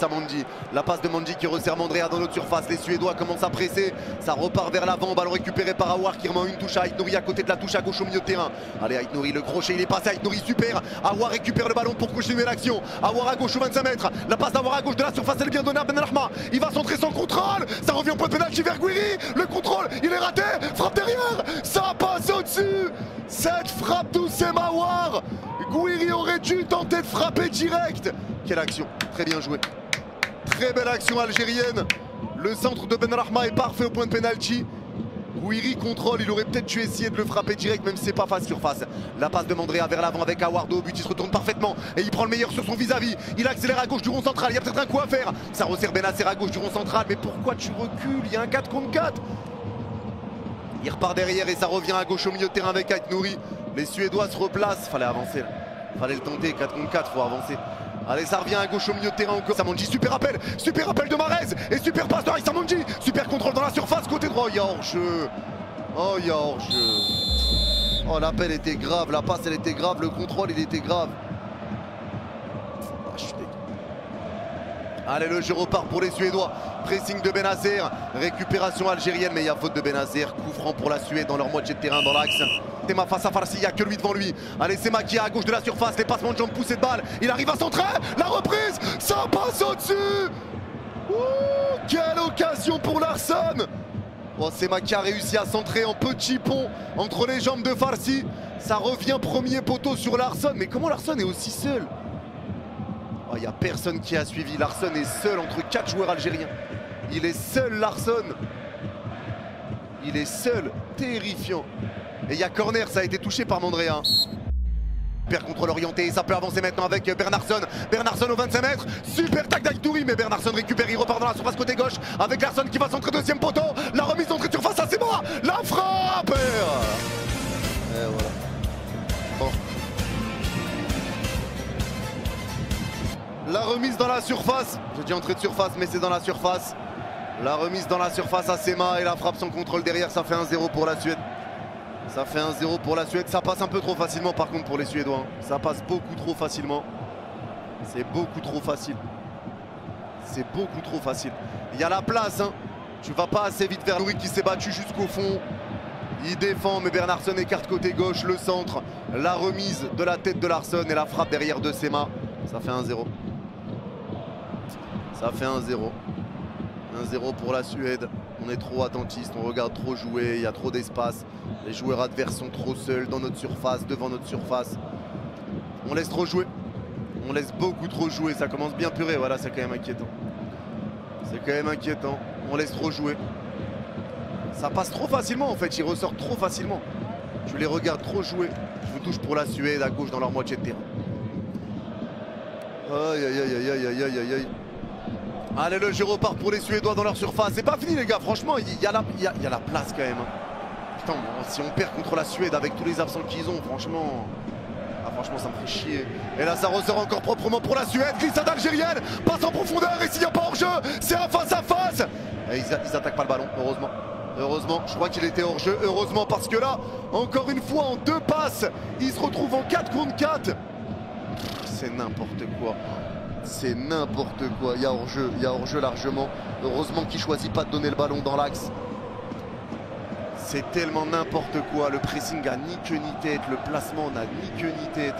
Mandi. La passe de Mandi qui resserre Mandrea dans notre surface. Les Suédois commencent à presser. Ça repart vers l'avant. Ballon récupéré par Aouar qui remet une touche à Ait Nouri à côté de la touche à gauche au milieu de terrain. Allez, Ait Nouri, le crochet, il est passé. Ait Nouri, super. Aouar récupère le ballon pour continuer l'action. Aouar à gauche au 25 mètres. La passe d'Aouar à gauche de la surface, elle est bien donnée à Benrahma. Il va centrer son contrôle. Ça revient au point de pénalty vers Gouiri. Le contrôle, il est raté. Frappe derrière. Ça passe au-dessus. Cette frappe d'Oussema Aouar. Gouiri aurait dû tenter de frapper direct. Quelle action, très bien joué. Très belle action algérienne. Le centre de Benrahma est parfait au point de pénalty. Gouiri contrôle, il aurait peut-être dû essayer de le frapper direct, même si c'est pas face surface. La passe de Mandrea vers l'avant avec Aouar au but, il se retourne parfaitement et il prend le meilleur sur son vis-à-vis. Il accélère à gauche du rond central, il y a peut-être un coup à faire. Ça resserre Benasser à gauche du rond central, mais pourquoi tu recules? Il y a un 4 contre 4. Il repart derrière et ça revient à gauche au milieu de terrain avec Ait Nouri. Les Suédois se replacent, fallait avancer là. Fallait le tenter, 4 contre 4, faut avancer. Allez, ça revient à gauche au milieu de terrain encore. Samanji, super appel de Marez et super passe de Issa Mandi. Super contrôle dans la surface, côté droit. Il y a hors-jeu. Oh, il y a hors-jeu. Oh, l'appel était grave, la passe elle était grave, le contrôle il était grave. Ah, je suis dégoûté. Allez, le jeu repart pour les Suédois. Pressing de Benasser, récupération algérienne, mais il y a faute de Benasser. Coup franc pour la Suède dans leur moitié de terrain, dans l'axe. Sema face à Farsi, il n'y a que lui devant lui. Allez, Sema qui est à gauche de la surface, les passements de jambes poussés de balle. Il arrive à centrer, la reprise, ça passe au-dessus. Quelle occasion pour Larsson. Oh, Sema qui a réussi à centrer en petit pont entre les jambes de Farsi. Ça revient premier poteau sur Larsson, mais comment Larsson est aussi seul? Il n'y a personne qui a suivi. Larsson est seul entre 4 joueurs algériens. Il est seul, Larsson. Il est seul, terrifiant. Et il y a corner, ça a été touché par Mandrea. Super contrôle orienté, ça peut avancer maintenant avec Bernardsson. Bernardsson au 25 mètres, super tac d'Ait Nouri, mais Bernardsson récupère, il repart dans la surface côté gauche avec Larsson qui va centrer deuxième poteau. La remise d'entrée de surface, ça c'est moi. La frappe. Et voilà. Bon. La remise dans la surface, j'ai dit entrée de surface mais c'est dans la surface. La remise dans la surface à Sema et la frappe sans contrôle derrière, ça fait 1-0 pour la Suède. Ça fait 1-0 pour la Suède, ça passe un peu trop facilement par contre pour les Suédois. Ça passe beaucoup trop facilement. C'est beaucoup trop facile. C'est beaucoup trop facile. Il y a la place, hein. Tu vas pas assez vite vers Nouri qui s'est battu jusqu'au fond. Il défend mais Bernardsson écarte côté gauche, le centre. La remise de la tête de Larsson et la frappe derrière de Sema. Ça fait 1-0. Ça fait 1-0. 1-0 pour la Suède. On est trop attentiste, on regarde trop jouer, il y a trop d'espace. Les joueurs adverses sont trop seuls dans notre surface, devant notre surface. On laisse trop jouer. On laisse beaucoup trop jouer, ça commence bien puré, voilà, c'est quand même inquiétant. C'est quand même inquiétant, on laisse trop jouer. Ça passe trop facilement en fait, ils ressortent trop facilement. Tu les regardes trop jouer. Je vous touche pour la Suède à gauche dans leur moitié de terrain. Aïe aïe aïe aïe aïe aïe aïe aïe. Allez, le jeu repart pour les Suédois dans leur surface. C'est pas fini les gars, franchement, il y a la place quand même. Putain, si on perd contre la Suède avec tous les absents qu'ils ont, franchement... Ah, franchement, ça me fait chier. Et là, ça ressort encore proprement pour la Suède. Glissade algérienne, passe en profondeur. Et s'il n'y a pas hors-jeu, c'est un face-à-face. Et ils attaquent pas le ballon, heureusement. Heureusement, je crois qu'il était hors-jeu. Heureusement, parce que là, encore une fois, en 2 passes, ils se retrouvent en 4 contre 4. C'est n'importe quoi. C'est n'importe quoi. Il y a hors-jeu largement. Heureusement qu'il choisit pas de donner le ballon dans l'axe. C'est tellement n'importe quoi. Le pressing a ni queue ni tête. Le placement n'a ni queue ni tête.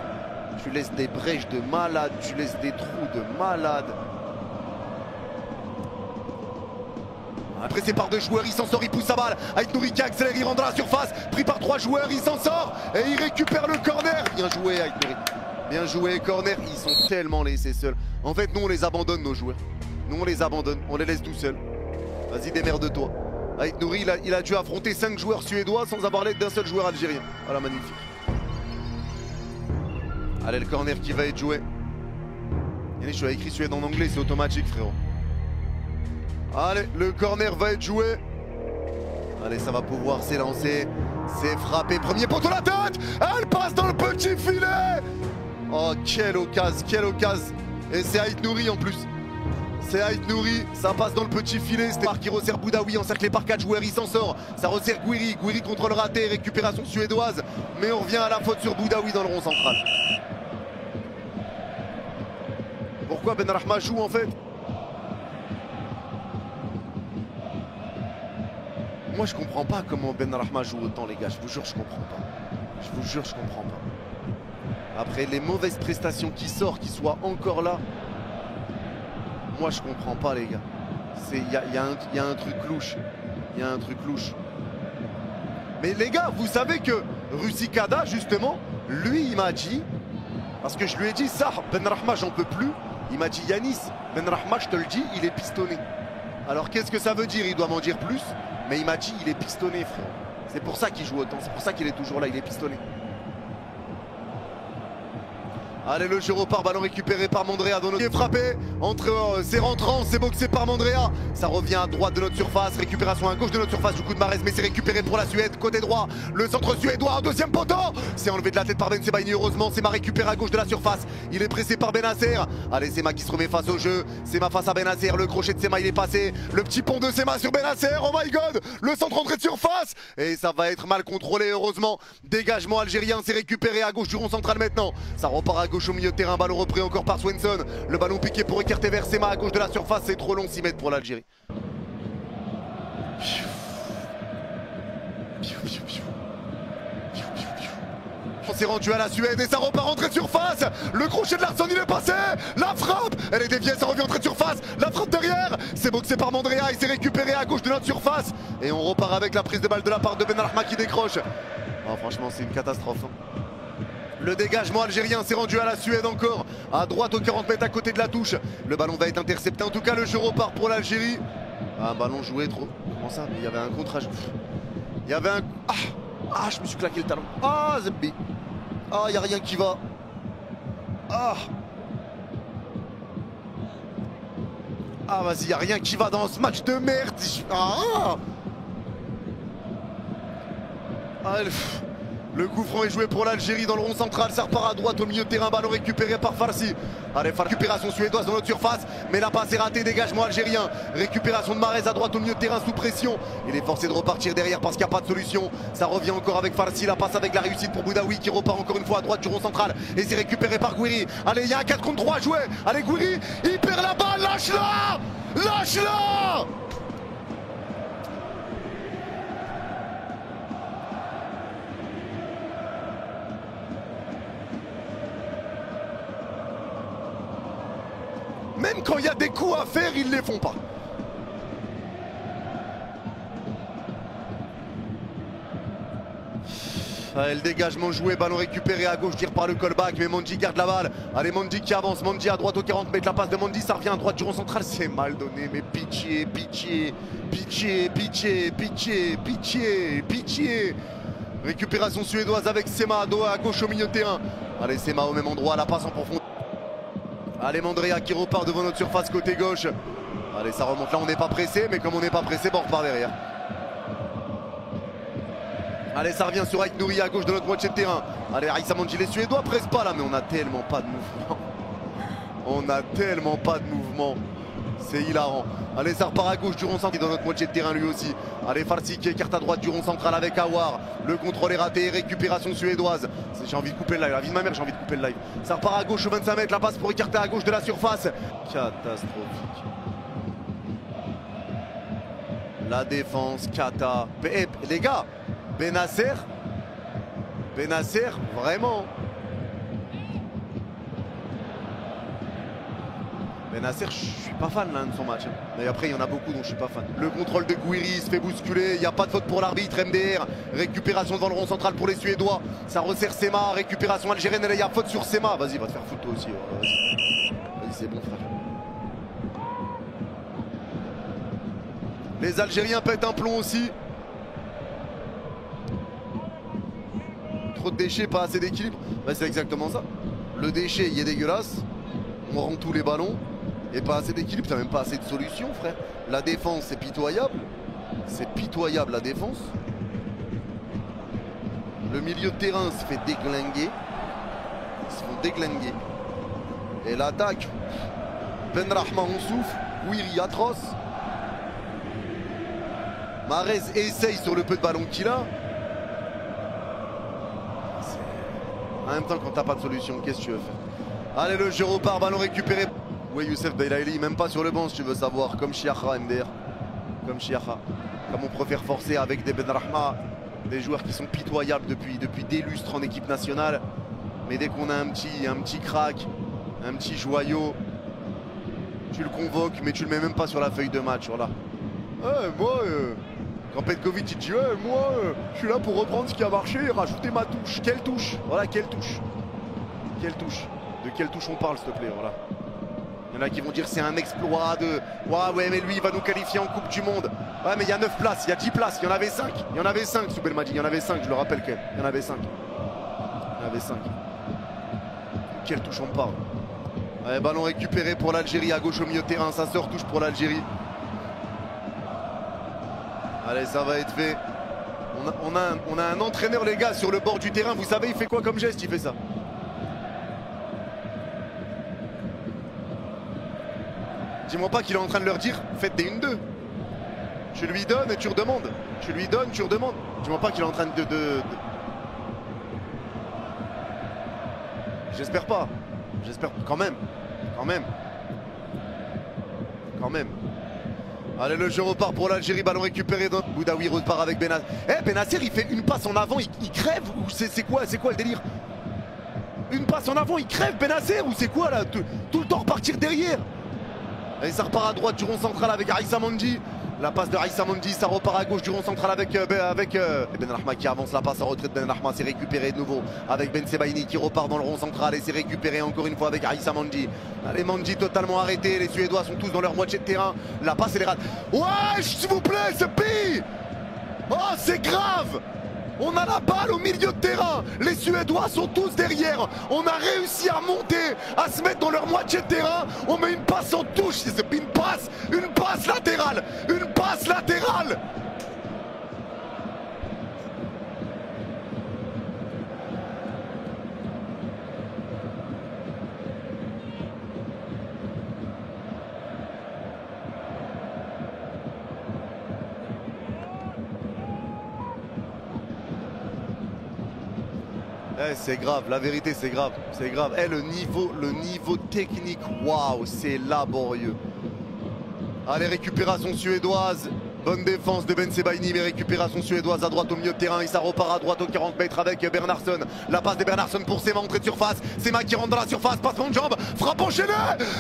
Tu laisses des brèches de malade. Tu laisses des trous de malade. Pressé par 2 joueurs, il s'en sort, il pousse sa balle. Ait Nouri qui accélère, il rentre dans la surface. Pris par 3 joueurs, il s'en sort. Et il récupère le corner. Bien joué Ait Nouri. Bien joué, corner. Ils sont tellement laissés seuls. En fait, nous on les abandonne nos joueurs. Nous on les abandonne, on les laisse tout seuls. Vas-y, démerde-toi. Ait Nouri, il a dû affronter 5 joueurs suédois sans avoir l'aide d'un seul joueur algérien. Voilà, magnifique. Allez, le corner qui va être joué. Je suis écrit Suède en anglais, c'est automatique, frérot. Allez, le corner va être joué. Allez, ça va pouvoir s'élancer. C'est frappé, premier poteau, la tête. Elle passe dans le petit filet. Oh, quelle occasion, quelle occasion. Et c'est Ait Nouri en plus. C'est Ait Nouri, ça passe dans le petit filet. C'était qui resserre Boudaoui, encerclé par 4 joueurs, il s'en sort. Ça resserre Gouiri, Gouiri contrôle raté, récupération suédoise. Mais on revient à la faute sur Boudaoui dans le rond central. Pourquoi Benrahma joue en fait? Moi je comprends pas comment Benrahma joue autant les gars, je vous jure je comprends pas. Je vous jure je comprends pas. Après les mauvaises prestations qui sortent, qu'il soit encore là, moi je comprends pas les gars. Il y a un truc louche. Il y a un truc louche. Mais les gars, vous savez que Russikada justement, lui il m'a dit, parce que je lui ai dit ça, Benrahma j'en peux plus. Il m'a dit Yanis, Benrahma je te le dis, il est pistonné. Alors qu'est-ce que ça veut dire? Il doit m'en dire plus. Mais il m'a dit il est pistonné frère. C'est pour ça qu'il joue autant, c'est pour ça qu'il est toujours là, il est pistonné. Allez le jeu repart, ballon récupéré par Mandrea dans notre... frappé entre ses rentrants, c'est boxé par Mandrea. Ça revient à droite de notre surface, récupération à gauche de notre surface du coup de Mahrez, mais c'est récupéré pour la Suède, côté droit, le centre suédois, deuxième poteau. C'est enlevé de la tête par Ben Sebaini, heureusement Sema récupère à gauche de la surface. Il est pressé par Bennacer. Allez Sema qui se remet face au jeu, Sema face à Bennacer, le crochet de Sema il est passé, le petit pont de Sema sur Bennacer, oh my god, le centre entrée de surface. Et ça va être mal contrôlé heureusement. Dégagement algérien, c'est récupéré à gauche du rond central maintenant. Ça repart à gauche au milieu de terrain, ballon repris encore par Swenson. Le ballon piqué pour écarter vers Sema à gauche de la surface, c'est trop long, 6 mètres pour l'Algérie. On s'est rendu à la Suède et ça repart entrée de surface. Le crochet de Larsson il est passé. La frappe, elle est déviée, ça revient entrée de surface. La frappe derrière, c'est boxé par Mandrea et c'est récupéré à gauche de notre surface. Et on repart avec la prise de balle de la part de Benrahma qui décroche. Oh, franchement c'est une catastrophe hein. Le dégagement algérien s'est rendu à la Suède encore. À droite aux 40 mètres à côté de la touche. Le ballon va être intercepté. En tout cas, le jeu repart pour l'Algérie. Ah, un ballon joué trop. Comment ça? Mais il y avait un contre-jeu. Il y avait un... Ah, je me suis claqué le talon. Ah, Zembi. Ah, il n'y a rien qui va. Ah. Ah, vas-y, il n'y a rien qui va dans ce match de merde. Ah. Allez. Le coup franc est joué pour l'Algérie dans le rond central, ça repart à droite au milieu de terrain, ballon récupéré par Farsi. Allez, récupération suédoise dans notre surface, mais la passe est ratée, dégagement algérien. Récupération de Mahrez à droite au milieu de terrain sous pression. Il est forcé de repartir derrière parce qu'il n'y a pas de solution. Ça revient encore avec Farsi, la passe avec la réussite pour Boudaoui qui repart encore une fois à droite du rond central. Et c'est récupéré par Gouiri. Allez, il y a un 4 contre 3 joué. Allez, Gouiri, il perd la balle, lâche-la. Lâche-la. Même quand il y a des coups à faire, ils ne les font pas. Allez, le dégagement joué, ballon récupéré à gauche, tire par le callback, mais Mondi garde la balle. Allez, Mondi qui avance, Mondi à droite aux 40 mètres, la passe de Mondi, ça revient à droite du rond central, c'est mal donné, mais pitié, pitié, pitié, pitié, pitié, pitié, pitié. Récupération suédoise avec Sema à gauche au milieu de terrain. Allez, Sema au même endroit, la passe en profondeur. Allez, Mandrea qui repart devant notre surface côté gauche. Allez, ça remonte là, on n'est pas pressé, mais comme on n'est pas pressé, on repart derrière. Allez, ça revient sur Ait Nouri à gauche de notre moitié de terrain. Allez, Aïssa Manji, les Suédois pressent pas là, mais on a tellement pas de mouvement. On a tellement pas de mouvement. C'est hilarant. Allez, ça repart à gauche du rond central dans notre moitié de terrain lui aussi. Allez, Farsi qui écarte à droite du rond central avec Aouar. Le contrôle est raté, récupération suédoise. J'ai envie de couper le live, la vie de ma mère, j'ai envie de couper le live. Ça repart à gauche au 25 mètres, la passe pour écarter à gauche de la surface. Catastrophique. La défense, Kata. Les gars, Bennacer, vraiment. Bennacer, je suis pas fan là, de son match. Mais après, il y en a beaucoup dont je suis pas fan. Le contrôle de Gouiri se fait bousculer. Il n'y a pas de faute pour l'arbitre. MDR. Récupération devant le rond central pour les Suédois. Ça resserre Sema. Récupération algérienne. Il y a faute sur Sema. Vas-y, va te faire foutre toi aussi. Vas-y, c'est bon, frère. Les Algériens pètent un plomb aussi. Trop de déchets, pas assez d'équilibre. Bah, c'est exactement ça. Le déchet, il est dégueulasse. On rend tous les ballons. Et pas assez d'équilibre, t'as même pas assez de solutions, frère. La défense, c'est pitoyable. C'est pitoyable, la défense. Le milieu de terrain se fait déglinguer. Ils se font déglinguer. Et l'attaque, Benrahma en souffle. Gouiri atroce. Mahrez essaye sur le peu de ballon qu'il a. En même temps, quand t'as pas de solution, qu'est-ce que tu veux faire? Allez, le jeu repart, ballon récupéré. Oui, Youssef Belaïli, même pas sur le banc si tu veux savoir. Comme Chiacha, MDR. Comme Chiacha. comme on préfère forcer avec des Benrahma, des joueurs qui sont pitoyables depuis des lustres en équipe nationale. Mais dès qu'on a un petit crack, un petit joyau, tu le convoques, mais tu le mets même pas sur la feuille de match. Voilà. Quand Petkovic il dit je suis là pour reprendre ce qui a marché et rajouter ma touche. Quelle touche? Voilà, quelle touche? Quelle touche? De quelle touche on parle, s'il te plaît? Voilà. Il y en a qui vont dire c'est un exploit de ouais mais lui il va nous qualifier en Coupe du Monde. Ouais mais il y a 9 places, il y a 10 places, il y en avait 5. Il y en avait 5 sous Belmadi, il y en avait 5, je le rappelle quand même. Il y en avait 5. Il y en avait 5. De quelle touche on parle? Ouais, ballon récupéré pour l'Algérie à gauche au milieu de terrain, ça se retouche pour l'Algérie. Allez, ça va être fait. On a un entraîneur, les gars, sur le bord du terrain. Vous savez, il fait quoi comme geste? Il fait ça. Dis-moi pas qu'il est en train de leur dire faites des 1-2. Tu lui donnes et tu redemandes. Tu lui donnes, tu redemandes. Dis-moi pas qu'il est en train de... J'espère pas. J'espère quand même. Quand même. Quand même. Allez, le jeu repart pour l'Algérie, ballon récupéré. Boudaoui repart avec Benasser. Benasser, il fait une passe en avant, il crève ou c'est quoi le délire? Une passe en avant, il crève Benasser ou c'est quoi là? Tout le temps repartir derrière. Et ça repart à droite du rond central avec Aïssa Mandi. La passe de Aïssa Mandi, ça repart à gauche du rond central avec Benrahma qui avance la passe en retraite. Benrahma, c'est récupéré de nouveau avec Ben Sebaini qui repart dans le rond central et c'est récupéré encore une fois avec Aïssa Mandi. Allez, Mandi totalement arrêté, les Suédois sont tous dans leur moitié de terrain. La passe et les rate. Ouais, s'il vous plaît, c'est pire. Oh, c'est grave. On a la balle au milieu de terrain. Les Suédois sont tous derrière. On a réussi à monter, à se mettre dans leur moitié de terrain. On met une passe en touche. C'est une passe latérale. Une passe latérale. C'est grave, la vérité c'est grave, c'est grave. Le niveau technique, waouh, c'est laborieux. Allez, récupération suédoise, bonne défense de Ben Sebaini, mais récupération suédoise à droite au milieu de terrain et ça repart à droite aux 40 mètres avec Bernhardsson. La passe de Bernhardsson pour Sema, entrée de surface, Sema qui rentre dans la surface, passement de jambe, frappe enchaînée.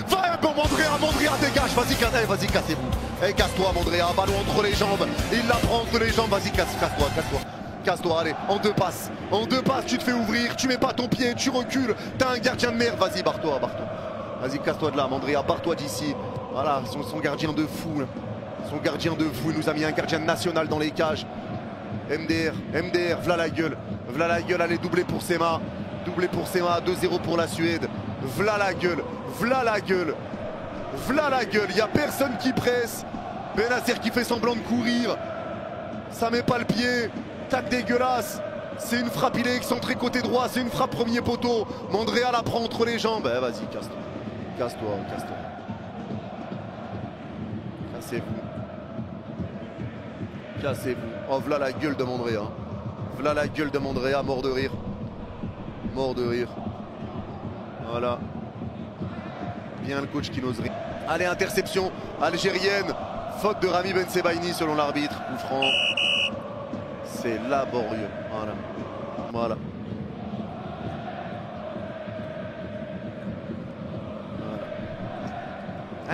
Va, bon, Mondrea dégage, vas-y, cassez-vous. Casse-toi Mondrea, ballon entre les jambes, il la prend entre les jambes, vas-y, casse-toi. Casse-toi, allez, en deux passes, tu te fais ouvrir, tu mets pas ton pied, tu recules, t'as un gardien de merde, vas-y, barre-toi. Vas-y, casse-toi de là, Mondrea, barre-toi d'ici. Voilà, son gardien de fou, là. Son gardien de fou, il nous a mis un gardien national dans les cages. MDR, v'là la gueule, allez, doublé pour Sema, 2-0 pour la Suède. V'là la gueule, il n'y a personne qui presse. Benasser qui fait semblant de courir, ça met pas le pied. Tac dégueulasse, c'est une frappe, il est excentré côté droit, c'est une frappe premier poteau. Mondrea la prend entre les jambes. Vas-y, casse-toi. Cassez-vous. Oh, v'là la gueule de Mondrea. Mort de rire. Voilà. Bien le coach qui n'ose rien. Allez, interception algérienne. Faute de Rami Ben Sebaini selon l'arbitre. Coup franc. C'est laborieux. Voilà.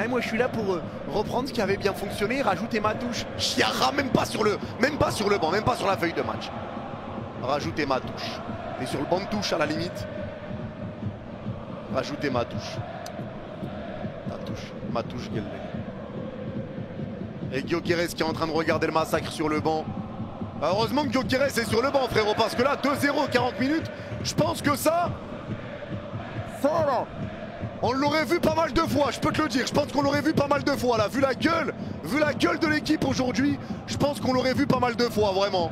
Moi je suis là pour reprendre ce qui avait bien fonctionné, rajouter ma touche. Chiara, même pas sur le banc, même pas sur la feuille de match. Rajouter ma touche. Et sur le banc de touche à la limite. Rajouter ma touche. Ma touche, quelle est. Et Gyökeres qui est en train de regarder le massacre sur le banc. Heureusement que Gyökeres est sur le banc, frérot, parce que là, 2-0, 40 minutes, je pense que ça là, on l'aurait vu pas mal de fois, je peux te le dire. Je pense qu'on l'aurait vu pas mal de fois, là. Vu la gueule de l'équipe aujourd'hui, je pense qu'on l'aurait vu pas mal de fois, vraiment.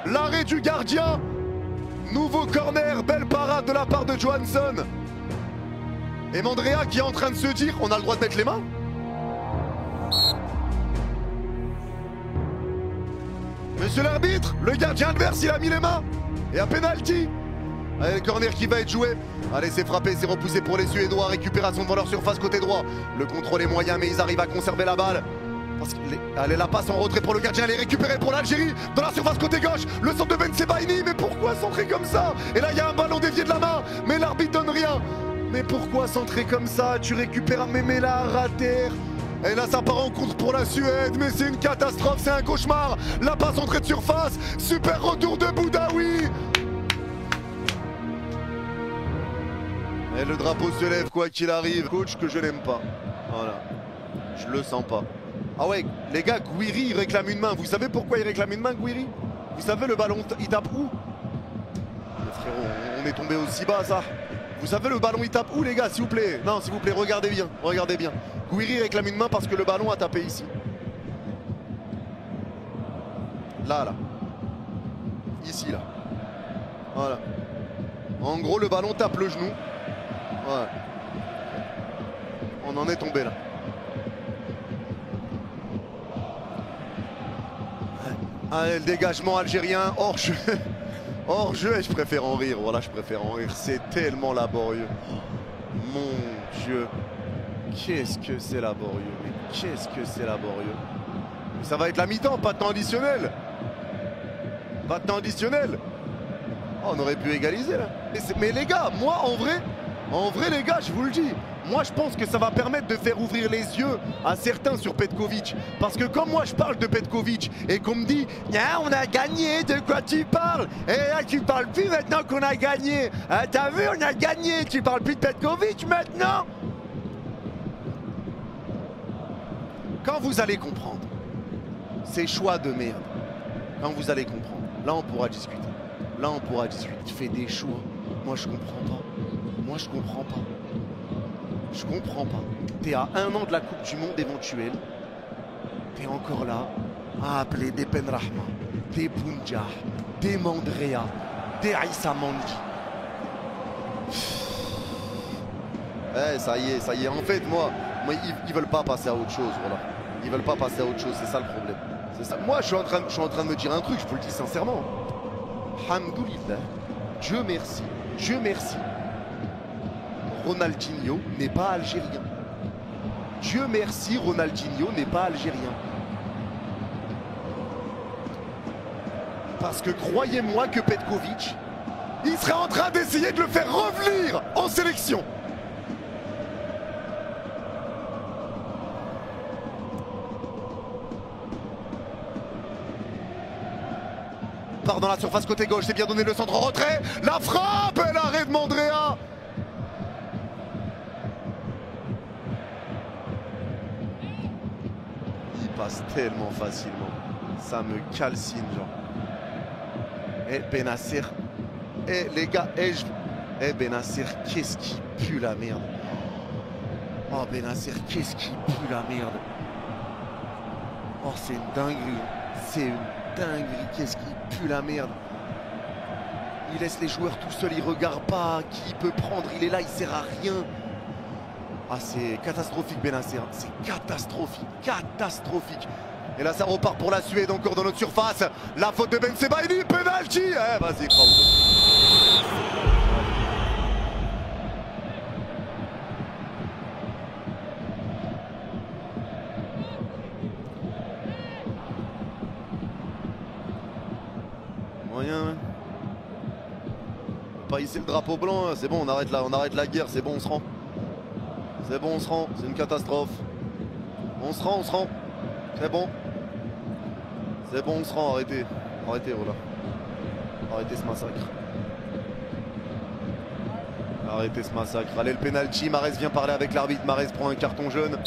L'arrêt du gardien. Nouveau corner, belle parade de la part de Johansson. Et Mondrea qui est en train de se dire, on a le droit de mettre les mains. Monsieur l'arbitre, le gardien adverse il a mis les mains. Et à pénalty. Allez, le corner qui va être joué. Allez, c'est frappé, c'est repoussé pour les Suédois. Récupération devant leur surface côté droit. Le contrôle est moyen, mais ils arrivent à conserver la balle. Allez, la passe en retrait pour le gardien. Elle est récupérée pour l'Algérie. Dans la surface côté gauche. Le centre de Ben Sebaini. Mais pourquoi centrer comme ça? Et là, il y a un ballon dévié de la main. Mais l'arbitre donne rien. Mais pourquoi centrer comme ça? Tu récupères un Memela à terre. Et là, ça part en contre pour la Suède. Mais c'est une catastrophe, c'est un cauchemar. La passe entrée de surface. Super retour de Boudaoui. Et le drapeau se lève quoi qu'il arrive. Coach que je n'aime pas. Voilà. Je le sens pas. Ah ouais, les gars, Gouiri il réclame une main. Vous savez pourquoi il réclame une main, Gouiri? Vous savez le ballon, il tape où? Mais frérot, on est tombé aussi bas, ça. Vous savez le ballon, il tape où, les gars, s'il vous plaît? Non, s'il vous plaît, regardez bien, regardez bien. Gouiri réclame une main parce que le ballon a tapé ici. Là. Ici, là. Voilà. En gros, le ballon tape le genou. Ouais. On en est tombé là. Allez, le dégagement algérien, hors jeu. Hors jeu, et je préfère en rire. Voilà, je préfère en rire. C'est tellement laborieux. Mon Dieu. Qu'est-ce que c'est laborieux. Mais qu'est-ce que c'est laborieux. Ça va être la mi-temps, pas de temps additionnel. Pas de temps additionnel. Oh, on aurait pu égaliser là. Mais les gars, moi en vrai les gars, je vous le dis. Moi, je pense que ça va permettre de faire ouvrir les yeux à certains sur Petkovic. Parce que quand moi, je parle de Petkovic et qu'on me dit « on a gagné, de quoi tu parles ?» Et là, tu parles plus maintenant qu'on a gagné. T'as vu, on a gagné, tu parles plus de Petkovic maintenant. Quand vous allez comprendre ces choix de merde, quand vous allez comprendre, là, on pourra discuter. Là, on pourra discuter. Tu fais des choix. Moi, je comprends pas. Moi, je comprends pas. Je comprends pas. T'es à 1 an de la Coupe du Monde éventuelle. T'es encore là à appeler des Benrahma, des Bounja, des Mandrea, des Aïssa Mandi. Ça y est. En fait, moi ils veulent pas passer à autre chose. Voilà. Ils veulent pas passer à autre chose. C'est ça le problème. C'est ça. Moi, je suis en train de me dire un truc. Je vous le dis sincèrement. Alhamdoulilah. Dieu merci. Ronaldinho n'est pas algérien. Dieu merci, Ronaldinho n'est pas algérien. Parce que croyez-moi que Petkovic, il serait en train d'essayer de le faire revenir en sélection. Part dans la surface côté gauche, c'est bien donné le centre en retrait. La frappe et l'arrêt de Mandrea. Passe tellement facilement, ça me calcine genre. Et Benasser, les gars, Benasser, qu'est-ce qui pue la merde. Oh Benasser, qu'est-ce qui pue la merde. Oh c'est une dinguerie, qu'est-ce qui pue la merde. Il laisse les joueurs tout seuls, il regarde pas qui il peut prendre, il est là, il sert à rien. Ah, c'est catastrophique, Benasser. C'est catastrophique. Et là, ça repart pour la Suède, encore dans notre surface. La faute de Ben Sebaini, penalty. Vas-y, Krause. Moyen. Pas ici le drapeau blanc. C'est bon, on arrête la guerre. C'est bon, on se rend. C'est bon, on se rend, c'est une catastrophe. On se rend. C'est bon. C'est bon, on se rend, arrêtez. Arrêtez, voilà. Arrêtez ce massacre. Arrêtez ce massacre. Allez, le penalty, Mahrez vient parler avec l'arbitre. Mahrez prend un carton jaune.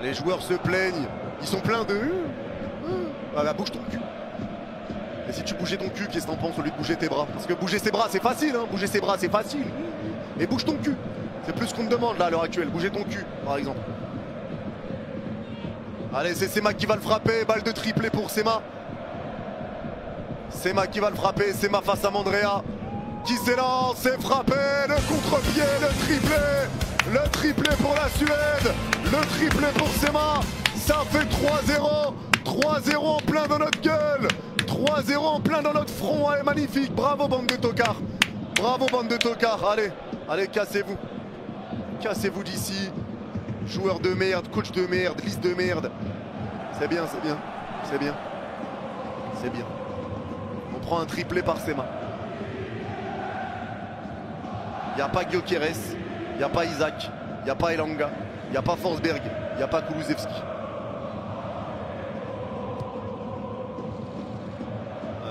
Les joueurs se plaignent. Ils sont pleins de... Ah bah, bouge ton cul. Et si tu bougeais ton cul, qu'est-ce que t'en penses au lieu de bouger tes bras? Parce que bouger ses bras, c'est facile, hein. Bouger ses bras, c'est facile. Et bouge ton cul. C'est plus ce qu'on te demande là à l'heure actuelle. Bouger ton cul, par exemple. Allez, c'est Sema qui va le frapper. Balle de triplé pour Sema. Sema qui va le frapper. Sema face à Mandrea. Qui s'élance, c'est frappé. Le contre-pied, le triplé. Le triplé pour la Suède. Le triplé pour Sema. Ça fait 3-0. 3-0 en plein dans notre gueule. 3-0 en plein dans notre front. Allez, magnifique. Bravo, bande de tocards. Bravo, bande de tocards. Allez, allez, cassez-vous. Cassez-vous d'ici. Joueurs de merde, coach de merde, liste de merde. C'est bien, c'est bien. C'est bien. C'est bien. On prend un triplé par Sema. Il n'y a pas Gyökeres, il n'y a pas Isaac, il n'y a pas Elanga, il n'y a pas Forsberg, il n'y a pas Kulusevski.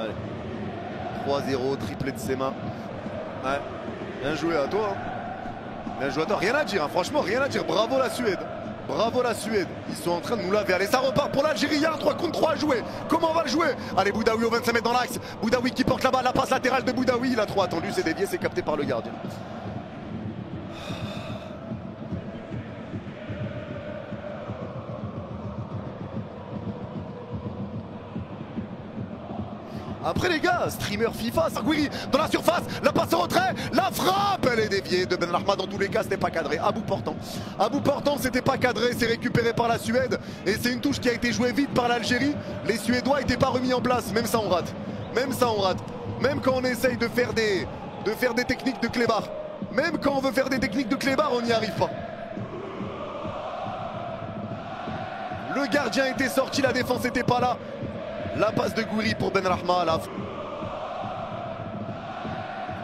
Allez. 3-0, triplé de Sema. Ouais. Bien joué à toi. Hein. Bien joué à toi. Rien à dire, hein. Franchement, rien à dire. Bravo la Suède. Bravo la Suède. Ils sont en train de nous laver. Allez, ça repart pour l'Algérie. Il y a un 3 contre 3 à jouer. Comment on va le jouer? Allez, Boudaoui au 25 mètres dans l'axe. Boudaoui qui porte la balle. La passe latérale de Boudaoui. Il a trop attendu. C'est dévié. C'est capté par le gardien. Après les gars, streamer FIFA, Sarguiri dans la surface, la passe en retrait, la frappe, elle est déviée de Benrahma. Dans tous les cas, c'était pas cadré. À bout portant. À bout portant, c'était pas cadré, c'est récupéré par la Suède. Et c'est une touche qui a été jouée vite par l'Algérie. Les Suédois n'étaient pas remis en place, même ça on rate. Même ça on rate. Même quand on essaye de faire des techniques de clébard. Même quand on veut faire des techniques de clébard, on n'y arrive pas. Le gardien était sorti, la défense n'était pas là. La passe de Gouiri pour Benrahma.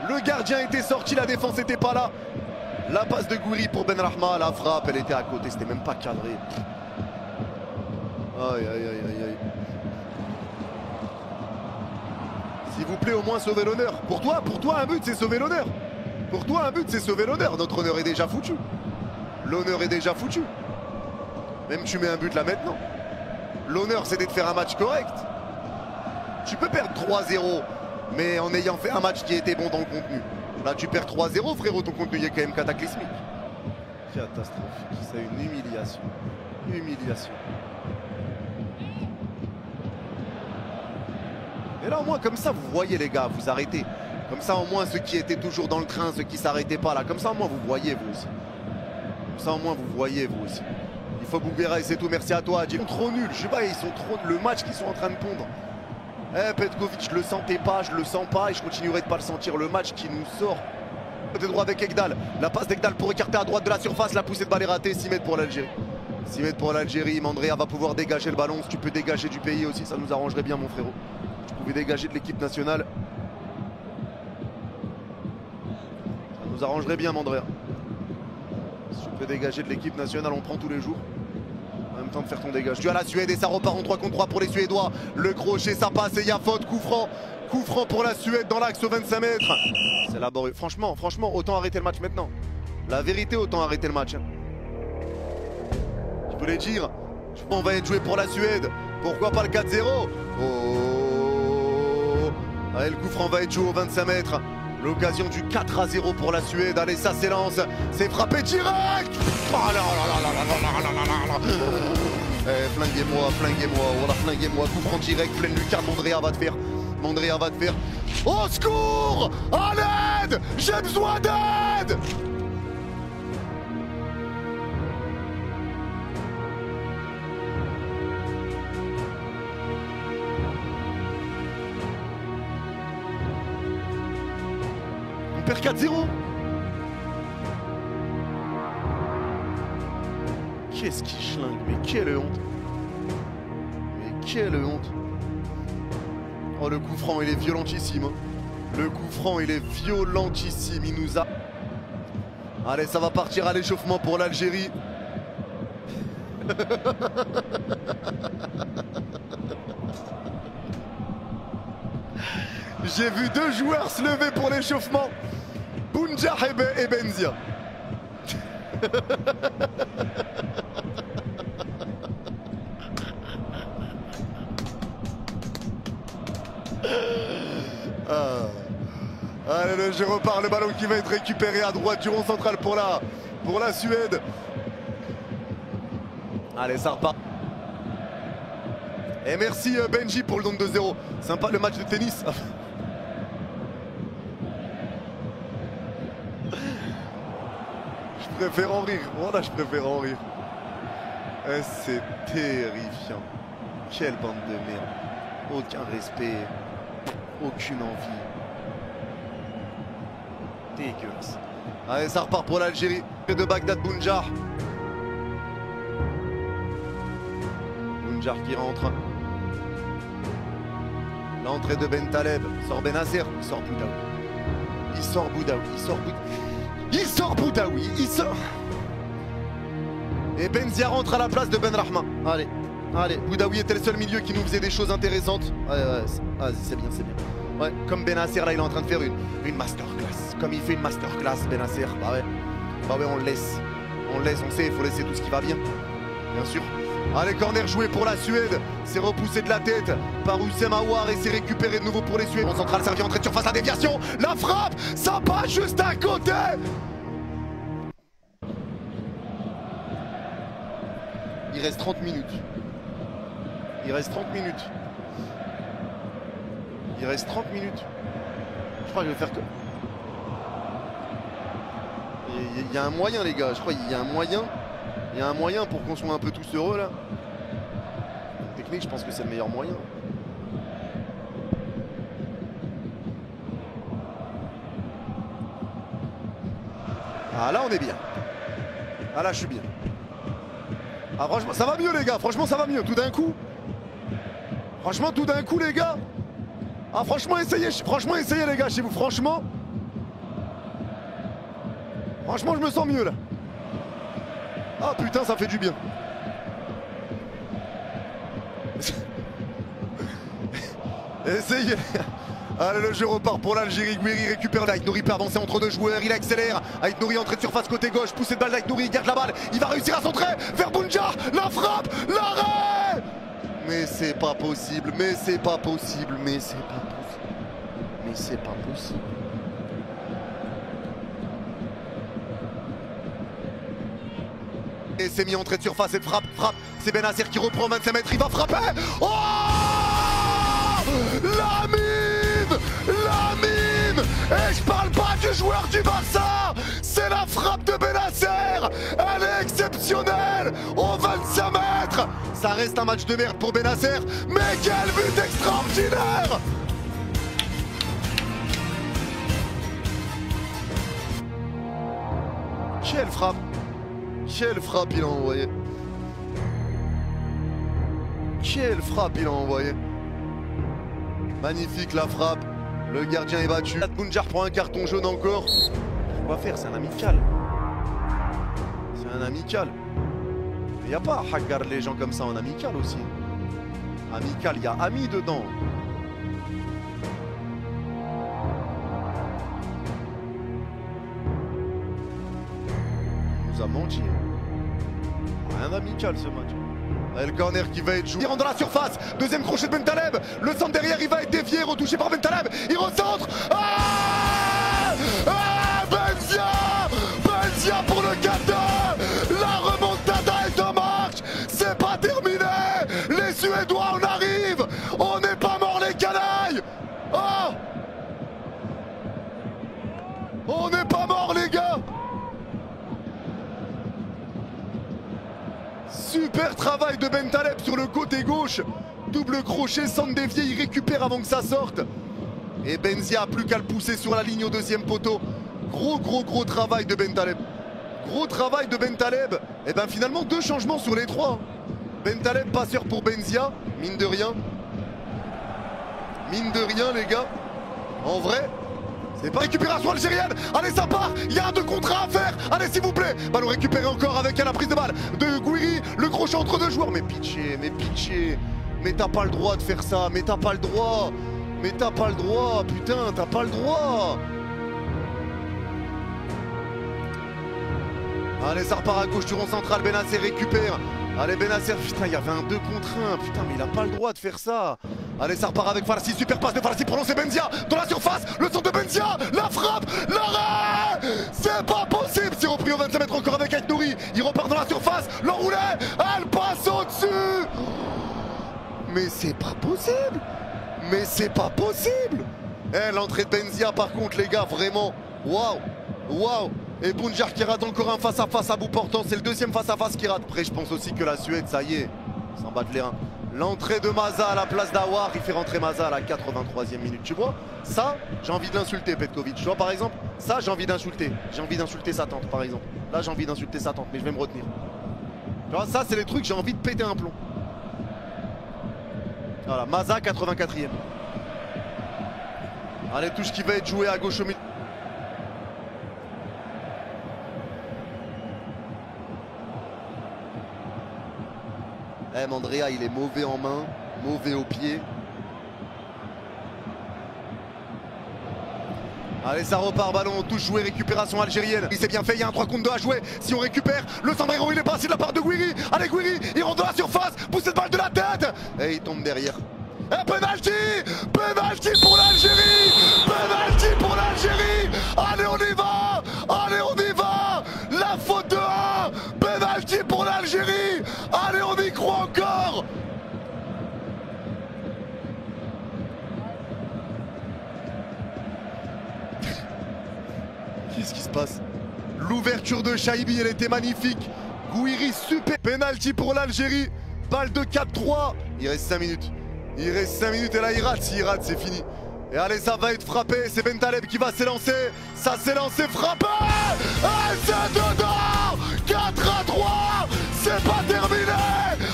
Le gardien était sorti, la défense n'était pas là. La passe de Gouiri pour Benrahma. La frappe, elle était à côté, c'était même pas cadré. Aïe, aïe, aïe, aïe, aïe. S'il vous plaît, au moins sauver l'honneur. Pour toi, un but, c'est sauver l'honneur. Pour toi, un but, c'est sauver l'honneur. Notre honneur est déjà foutu. L'honneur est déjà foutu. Même tu mets un but là maintenant. L'honneur, c'est de faire un match correct. Tu peux perdre 3-0, mais en ayant fait un match qui était bon dans le contenu. Là, tu perds 3-0, frérot, ton contenu est quand même cataclysmique. Catastrophique, c'est une humiliation. Humiliation. Et là, au moins, comme ça, vous voyez, les gars, vous arrêtez. Comme ça, au moins, ceux qui étaient toujours dans le train, ceux qui s'arrêtaient pas, là, comme ça, au moins, vous voyez, vous aussi. Comme ça, au moins, vous voyez, vous aussi. Il faut Bouguera et c'est tout. Merci à toi, Adji. Ils sont trop nuls. Je sais pas, ils sont trop. Le match qu'ils sont en train de pondre. Petkovic, je le sentais pas, je le sens pas et je continuerai de pas le sentir. Le match qui nous sort. Côté droit avec Ekdal. La passe d'Ekdal pour écarter à droite de la surface. La poussée de balle est ratée. 6 mètres pour l'Algérie. 6 mètres pour l'Algérie. Mandrea va pouvoir dégager le ballon. Si tu peux dégager du pays aussi, ça nous arrangerait bien, mon frérot. Tu pouvais dégager de l'équipe nationale. Ça nous arrangerait bien, Mandrea. Si tu peux dégager de l'équipe nationale, on prend tous les jours. En même temps de faire ton dégage. Tu as la Suède et ça repart en 3 contre 3 pour les Suédois. Le crochet, ça passe et il y a faute. Coup franc pour la Suède dans l'axe aux 25 mètres. C'est laborieux. Franchement, autant arrêter le match maintenant. La vérité, autant arrêter le match. Je voulais dire, on va être joué pour la Suède. Pourquoi pas le 4-0? Oh. Allez, le coup franc va être joué aux 25 mètres. L'occasion du 4-0 pour la Suède. Allez, ça s'élance. C'est frappé direct. Oh là là là là là là là là. Flinguez-moi, flinguez-moi. Voilà, flinguez-moi. Coup franc direct, pleine lucarne. Mandrea va te faire. Mandrea va te faire. Au secours! À l'aide! J'ai besoin d'aide! On perd 4-0. Qu'est-ce qui schlingue? Mais quelle honte! Mais quelle honte! Oh, le coup franc, il est violentissime. Le coup franc, il est violentissime. Il nous a... Allez, ça va partir à l'échauffement pour l'Algérie. J'ai vu 2 joueurs se lever pour l'échauffement. Bounja et Benzia. Allez, le jeu repart, le ballon qui va être récupéré à droite du rond central pour la Suède. Allez, ça repart. Et merci Benji pour le don de 2-0. Sympa le match de tennis. Je préfère en rire. Voilà, je préfère en rire. C'est terrifiant. Quelle bande de merde. Aucun respect. Aucune envie. Dégueulasse. Allez, ça repart pour l'Algérie. De Bagdad Bounjar. Bounjar qui rentre. L'entrée de Bentaleb. Sort Benasser. Il sort Boudaoui. Il sort Boudaoui. Il sort Boudaoui. Il sort Boudaoui. Il sort. Et Benzia rentre à la place de Benrahma. Allez. Allez, Boudaoui était le seul milieu qui nous faisait des choses intéressantes. Ouais, c'est bien, c'est bien. Ouais, comme Benasser, là, il est en train de faire une masterclass. Comme il fait une masterclass, Benasser. Bah ouais, on le laisse. On le laisse, on sait, il faut laisser tout ce qui va bien. Bien sûr. Allez, corner joué pour la Suède. C'est repoussé de la tête par Houssem Aouar et c'est récupéré de nouveau pour les Suédois. En centrale, servi entrée de surface, la déviation. La frappe, ça passe juste à côté. Il reste 30 minutes. Il reste 30 minutes. Il reste 30 minutes. Je crois que je vais faire que... Il y a un moyen, les gars. Je crois qu'il y a un moyen. Il y a un moyen pour qu'on soit un peu tous heureux, là. Technique, je pense que c'est le meilleur moyen. Ah, là, on est bien. Ah, là, je suis bien. Ah, franchement, ça va mieux, les gars. Franchement, ça va mieux. Tout d'un coup. Franchement, tout d'un coup, les gars. Ah, franchement, essayez, les gars, chez vous. Franchement, je me sens mieux, là. Ah, putain, ça fait du bien. Essayez. Allez, le jeu repart pour l'Algérie. Gouiri récupère l'Aït Nouri, peut avancer entre deux joueurs. Il accélère. Aït Nouri entrée de surface côté gauche. Poussée de balle d'Aït Nouri. Il garde la balle. Il va réussir à centrer vers Bounjar. La frappe. L'arrêt. Mais c'est pas possible. Mais c'est pas possible. Mais c'est pas possible. Mais c'est pas possible. Et c'est mis entrée de surface et frappe. C'est Benasser qui reprend 25 mètres. Il va frapper. Oh, la mine. Et je parle pas du joueur du Barça. C'est la frappe de Benasser. Elle est exceptionnelle. Au 25 mètres. Ça reste un match de merde pour Benasser. Mais quel but extraordinaire. Quelle frappe. Quelle frappe il a envoyé. Quelle frappe il a envoyé. Magnifique la frappe. Le gardien est battu. Bounjar prend un carton jaune encore. Quoi faire, c'est un amical. C'est un amical. Il n'y a pas à hagar les gens comme ça en amical aussi. Amical, il y a ami dedans. Il nous a menti. Rien d'amical ce match. Et le corner qui va être joué. Il rentre dans la surface. Deuxième crochet de Bentaleb. Le centre derrière, il va être dévié, retouché par Bentaleb. Il recentre. Benzia pour le 4-2. La remontada est en marche. C'est pas terminé. Les Suédois, on arrive. On n'est pas morts, les canailles. Oh, on n'est pas morts, les gars. Super travail de Bentaleb sur le côté gauche. Double crochet, centre dévié, il récupère avant que ça sorte. Et Benzia a plus qu'à le pousser sur la ligne au deuxième poteau. Gros travail de Bentaleb. Gros travail de Bentaleb. Et ben finalement 2 changements sur les 3. Bentaleb passeur pour Benzia. Mine de rien. Mine de rien, les gars. En vrai, c'est pas récupération algérienne. Allez, ça part. Il y a un 2 contre 1 à faire. Allez, s'il vous plaît. Ballon récupéré encore avec la prise de balle de Gouiri. Le crochet entre 2 joueurs. Mais pitié. Mais t'as pas le droit de faire ça. Mais t'as pas le droit. Putain, t'as pas le droit. Allez, ça repart à gauche du rond central. Benasser récupère. Allez, Benasser. Putain, il y avait un 2 contre 1. Putain, mais il a pas le droit de faire ça. Allez, ça repart avec Farsi. Super passe de Farsi pour lancer Benzia dans la surface. Le centre de Benzia. La frappe. L'arrêt. C'est pas possible. C'est repris au 25 mètres encore avec Aït Nouri. Il repart dans la surface. L'enroulé. Elle passe au-dessus. Mais c'est pas possible. Eh, l'entrée de Benzia, par contre, les gars, vraiment. Waouh. Et Bounjar qui rate encore un face-à-face à bout portant. C'est le 2e face-à-face qui rate. Après, je pense aussi que la Suède, ça y est, s'en battent les reins. L'entrée de Maza à la place d'Aouar, il fait rentrer Maza à la 83e minute. Tu vois, ça, j'ai envie de l'insulter, Petkovic. Tu vois, par exemple, ça, j'ai envie d'insulter. J'ai envie d'insulter sa tante, par exemple. Là, j'ai envie d'insulter sa tante, mais je vais me retenir. Tu vois, ça, c'est les trucs, j'ai envie de péter un plomb. Voilà, Maza, 84e. Allez, touche qui va être joué à gauche au milieu. Mandrea, il est mauvais en main, mauvais au pied. Allez, ça repart, ballon, touche joué, récupération algérienne. Il s'est bien fait, il y a un 3 contre 2 à jouer. Si on récupère, le sombrero, il est passé de la part de Gouiri. Allez, Gouiri, il rentre dans la surface, pousse cette balle de la tête. Et il tombe derrière. Et penalty! Penalty pour l'Algérie! Penalty pour l'Algérie! Allez, on y va! Allez, on y va! La faute de 1! Penalty pour l'Algérie! Allez, on y croit encore! Qu'est-ce qui se passe? L'ouverture de Chaibi, elle était magnifique. Gouiri, super. Penalty pour l'Algérie. Balle de 4-3. Il reste 5 minutes. Il reste 5 minutes et là il rate. S'il rate, c'est fini. Et allez, ça va être frappé. C'est Bentaleb qui va s'élancer. Ça s'est lancé, frappé. Et c'est dedans. 4-3. C'est pas terminé.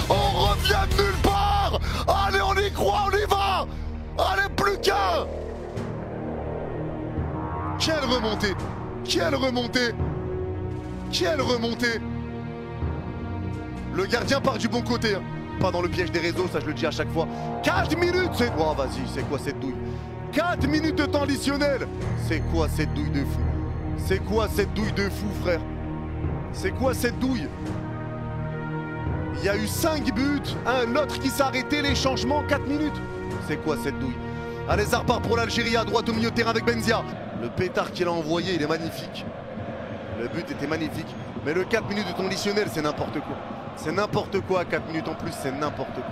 On revient de nulle part. Allez, on y croit, on y va. Allez, plus qu'un. Quelle remontée. Quelle remontée. Quelle remontée. Le gardien part du bon côté. Pas dans le piège des réseaux, ça je le dis à chaque fois. 4 minutes, c'est... Oh vas-y, c'est quoi cette douille? 4 minutes de temps additionnel. C'est quoi cette douille de fou? C'est quoi cette douille de fou, frère? C'est quoi cette douille? Il y a eu 5 buts, l'autre qui s'est arrêté, les changements, 4 minutes. C'est quoi cette douille? Allez, ça repart pour l'Algérie à droite au milieu de terrain avec Benzia. Le pétard qu'il a envoyé, il est magnifique. Le but était magnifique. Mais le 4 minutes de temps additionnel, c'est n'importe quoi. C'est n'importe quoi, 4 minutes en plus, c'est n'importe quoi.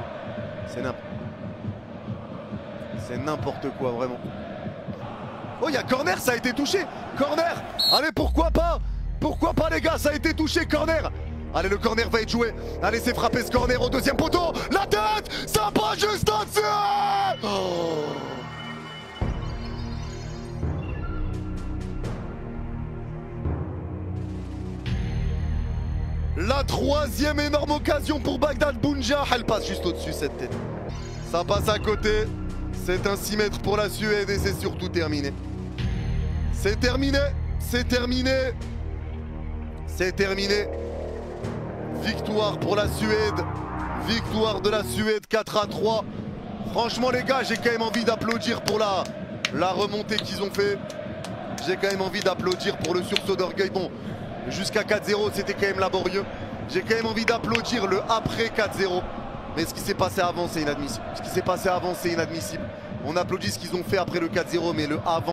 C'est n'importe quoi, vraiment. Oh, il y a corner, ça a été touché. Corner. Allez, pourquoi pas? Pourquoi pas, les gars, ça a été touché, corner. Allez, le corner va être joué. Allez, c'est frappé ce corner au deuxième poteau. La tête, ça passe juste au-dessus. Oh. La 3e énorme occasion pour Bagdad Bounja. Elle passe juste au-dessus, cette tête. Ça passe à côté. C'est un 6 mètres pour la Suède et c'est surtout terminé. C'est terminé. C'est terminé. C'est terminé. Victoire pour la Suède. Victoire de la Suède 4-3. Franchement, les gars, j'ai quand même envie d'applaudir pour la remontée qu'ils ont fait. J'ai quand même envie d'applaudir pour le sursaut d'orgueil. Bon, jusqu'à 4-0, c'était quand même laborieux. J'ai quand même envie d'applaudir le après 4-0. Mais ce qui s'est passé avant, c'est inadmissible. Ce qui s'est passé avant, c'est inadmissible. On applaudit ce qu'ils ont fait après le 4-0, mais le avant...